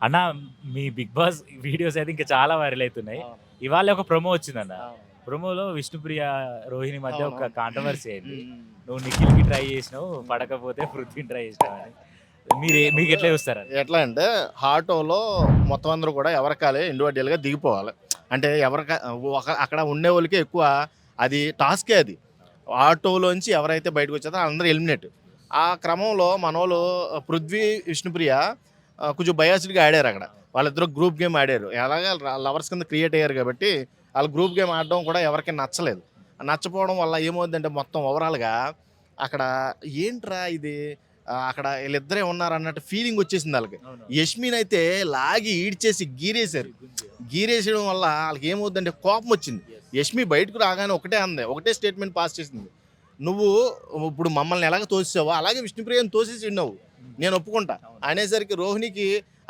అన్న మీ big boss videos అయితే ఇంకా చాలా వైరల్ అవుతున్నాయి. ఇవాళ ఒక ప్రోమో వచ్చిందన్న. ప్రోమోలో విష్ణుప్రియ రోహిణి మధ్య ఒక కాంట్రవర్సీ అయింది. నువ్వు నిఖిల్కి ట్రై చేసినావు, పడకపోతే పృథ్వీని ట్రై చేసినావు అని. మీకు ఎట్లా చూస్తారు? ఎట్లా అంటే ఆటోలో మొత్తం అందరూ కూడా ఎవరికాలే ఇండివిజువల్గా దిగిపోవాలి. అంటే అక్కడ ఉండే వాళ్ళకి ఎక్కువ అది టాస్కే. అది ఆటోలోంచి ఎవరైతే బయటకు వచ్చారో అందరూ ఎలిమినేట్. ఆ క్రమంలో మనోళ్ళు పృథ్వీ విష్ణుప్రియ కొంచెం బయాస్డ్గా ఆడారు. అక్కడ వాళ్ళిద్దరూ గ్రూప్ గేమ్ ఆడారు. ఎలాగా లవర్స్ కింద క్రియేట్ అయ్యారు కాబట్టి వాళ్ళు గ్రూప్ గేమ్ ఆడడం కూడా ఎవరికి నచ్చలేదు. నచ్చపోవడం వల్ల ఏమవుతుందంటే మొత్తం ఓవరాల్గా అక్కడ ఏంట్రా ఇది, అక్కడ వీళ్ళిద్దరే ఉన్నారు అన్నట్టు ఫీలింగ్ వచ్చేసింది వాళ్ళకి. యష్మిన్ అయితే లాగి ఈడ్చేసి గీరేశారు. గీరేసడం వల్ల వాళ్ళకి ఏమవుతుందంటే కోపం వచ్చింది. యష్మి బయటకు రాగానే ఒకటే స్టేట్మెంట్ పాస్ చేసింది, నువ్వు ఇప్పుడు మమ్మల్ని ఎలాగ తోసేసావో అలాగే విష్ణుప్రియని తోసేసి విన్నావు, నేను ఒప్పుకుంటా అనేసరికి రోహిణికి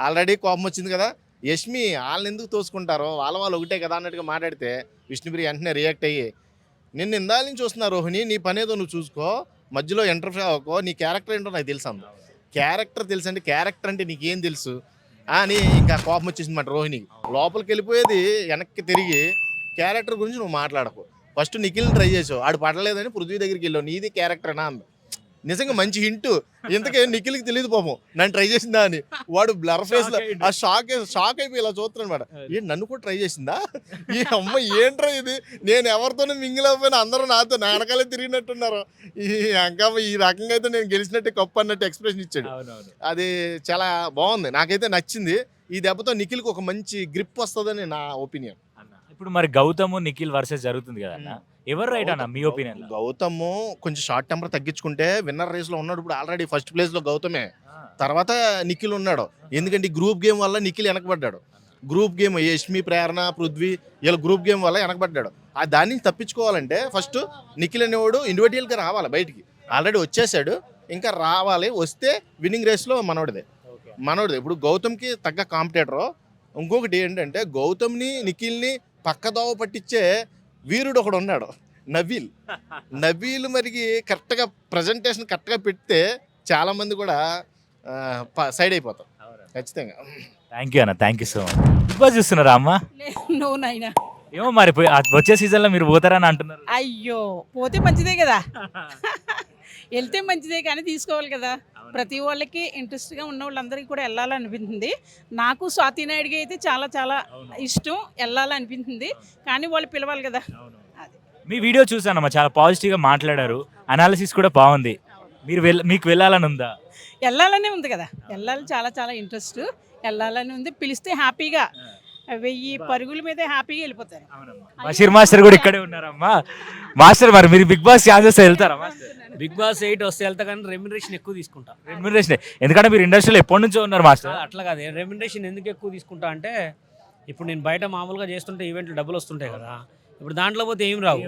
ఆల్రెడీ కోపం వచ్చింది కదా. యష్మి వాళ్ళని ఎందుకు తోసుకుంటారో, వాళ్ళు ఒకటే కదా అన్నట్టుగా మాట్లాడితే విష్ణుప్రియ వెంటనే రియాక్ట్ అయ్యి, నిన్ను ఇందాల నుంచి చూస్తున్నా రోహిణి, నీ పని ఏదో నువ్వు చూసుకో, మధ్యలో ఎంటర్ఫియర్ అవ్వకో, నీ క్యారెక్టర్ ఏంటో నాకు తెలుసు అంది. క్యారెక్టర్ తెలుసు అంటే క్యారెక్టర్ అంటే నీకేం తెలుసు అని ఇంకా కోపం వచ్చేసింది మాట రోహిణికి. లోపలికి వెళ్ళిపోయేది వెనక్కి తిరిగి క్యారెక్టర్ గురించి నువ్వు మాట్లాడకు, ఫస్ట్ నిఖిల్ని ట్రై చేసావు, ఆడు పడలేదని పృథ్వీ దగ్గరికి వెళ్ళావు, నీది క్యారెక్టర్నా అంది. నిజంగా మంచి హింటు. ఇంతకే నిఖిల్కి తెలియదు పాపం నన్ను ట్రై చేసిందా అని. వాడు బ్లర్ ఫేస్ లో ఆ షాక్ అయిపోయి ఇలా చూస్తున్నాడు అనమాట. ఏంటి నన్ను కూడా ట్రై చేసిందా, ఈ అమ్మ ఏంట్రా ఇది, నేను ఎవరితోనూ మింగిల్ అవ్వకపోయినా అందరూ నాతో నాటకాలే తిరిగినట్టున్నారు, ఈ అంకమ్మ ఈ రకంగా అయితే నేను గెలిచినట్టే కప్పు అన్నట్టు ఎక్స్ప్రెషన్ ఇచ్చాడు. అది చాలా బాగుంది, నాకైతే నచ్చింది. ఈ దెబ్బతో నిఖిల్కి ఒక మంచి గ్రిప్ వస్తుందని నా ఒపీనియన్. ఇప్పుడు మరి గౌతమ్ నిఖిల్ వర్సెస్ జరుగుతుంది కదా అన్న, ఎవరు రైట్ అన్న మీ ఒపీనియన్? గౌతమ్ కొంచెం షార్ట్ టెంపర్ తగ్గించుకుంటే విన్నర్ రేస్ లో ఉన్నాడు. ఇప్పుడు ఆల్రెడీ ఫస్ట్ ప్లేస్ లో గౌతమే, తర్వాత నిఖిల్ ఉన్నాడు. ఎందుకంటే గ్రూప్ గేమ్ వల్ల నిఖిల్ వెనకబడ్డాడు. గ్రూప్ గేమ్ యష్మి, ప్రేరణ, పృథ్వీ వీళ్ళ గ్రూప్ గేమ్ వల్ల వెనకబడ్డాడు. ఆ దాని నుంచి తప్పించుకోవాలంటే ఫస్ట్ నిఖిల్ అనేవాడు ఇండివిజువల్గా రావాలి బయటికి. ఆల్రెడీ వచ్చేసాడు, ఇంకా రావాలి. వస్తే విన్నింగ్ రేస్లో మనోడిదే. ఇప్పుడు గౌతమ్కి తగ్గ కాంపిటేటరు. ఇంకొకటి ఏంటంటే గౌతమ్ని నిఖిల్ని పక్కదోవ పట్టించే వీరుడు ఒకడు ఉన్నాడు, నబీల్. మరికి కరెక్ట్గా ప్రజెంటేషన్ కరెక్ట్గా పెడితే చాలా మంది కూడా సైడ్ అయిపోతాం ఖచ్చితంగా. థ్యాంక్ యూ అన్న, thank you so much. Bigg Boss చూస్తున్నారా అమ్మ? నైనా ఏమో మరి వచ్చే సీజన్లో మీరు పోతారని అంటున్నారు. అయ్యో పోతే మంచిదే కదా, వెళ్తే మంచిదే కానీ తీసుకోవాలి కదా. ప్రతి వాళ్ళకి ఇంట్రెస్ట్గా ఉన్న వాళ్ళందరికీ కూడా వెళ్ళాలనిపించింది. నాకు స్వాతి నాయుడుకి అయితే చాలా చాలా ఇష్టం, వెళ్ళాలనిపించింది. కానీ వాళ్ళు పిలవాలి కదా. మీ వీడియో చూసానమ్మా, చాలా పాజిటివ్గా మాట్లాడారు, అనాలిసిస్ కూడా బాగుంది. మీకు వెళ్ళాలని ఉందా? వెళ్ళాలనే ఉంది కదా, వెళ్ళాలి. చాలా చాలా ఇంట్రెస్ట్, వెళ్ళాలని ఉంది. పిలిస్తే హ్యాపీగా 1000 పరుగుల మీద హ్యాపీగా వెళ్ళిపోతారు. బషీర్ మాస్టర్ కూడా ఇక్కడే ఉన్నారమ్మా. మాస్టర్ మరి మీరు బిగ్ బాస్ ఛాన్సెస్ వెళ్తారా? బిగ్ బాస్ 8 వస్తే వెళ్తా, కానీ రెమ్యునరేషన్ ఎక్కువ తీసుకుంటా. రెమ్యునరేషన్ ఎందుకంటే మీరు ఇండస్ట్రీలో ఎప్పటి నుంచో ఉన్నారు మాస్టర్. అట్లా కాదు, రెమ్యునరేషన్ ఎందుకు ఎక్కువ తీసుకుంటా అంటే, ఇప్పుడు నేను బయట మామూలుగా చేస్తుంటే ఈవెంట్లు డబ్బులు వస్తుంటాయి కదా, ఇప్పుడు దాంట్లో పోతే ఏం రావు,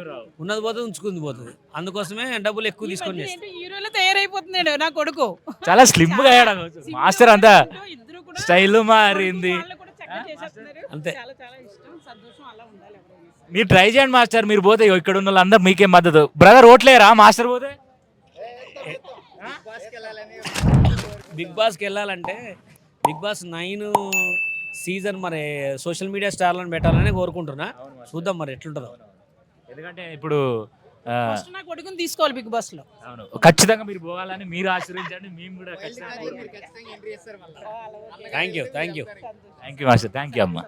ఉన్నది పోతే ఉంచుకుంది పోతుంది. అందుకోసమే డబ్బులు ఎక్కువ తీసుకొని హీరోలో తయారైపోతున్నాడు నా కొడుకు. చాలా స్లిమ్ గా అయ్యాడు మాస్టర్, అంతా స్టైల్ మారింది అంతే. మీరు ట్రై చేయండి మాస్టర్, మీరు పోతే ఇక్కడ ఉన్న వాళ్ళందరూ మీకేం మద్దతు. బ్రదర్ ఓట్లేరా మాస్టర్ పోతే? బిగ్ బాస్కి వెళ్ళాలంటే బిగ్ బాస్ 9 సీజన్ మరి సోషల్ మీడియా స్టార్లను పెట్టాలని కోరుకుంటున్నా. చూద్దాం మరి ఎట్లుంటుందో. ఎందుకంటే ఇప్పుడు నా కొడుకుని తీసుకోవాలి బిగ్ బాస్ లో. ఖచ్చితంగా మీరు పోవాలని మీరు ఆశీర్వదించండి, మేము కూడా thank you thank you master, thank you అమ్మా.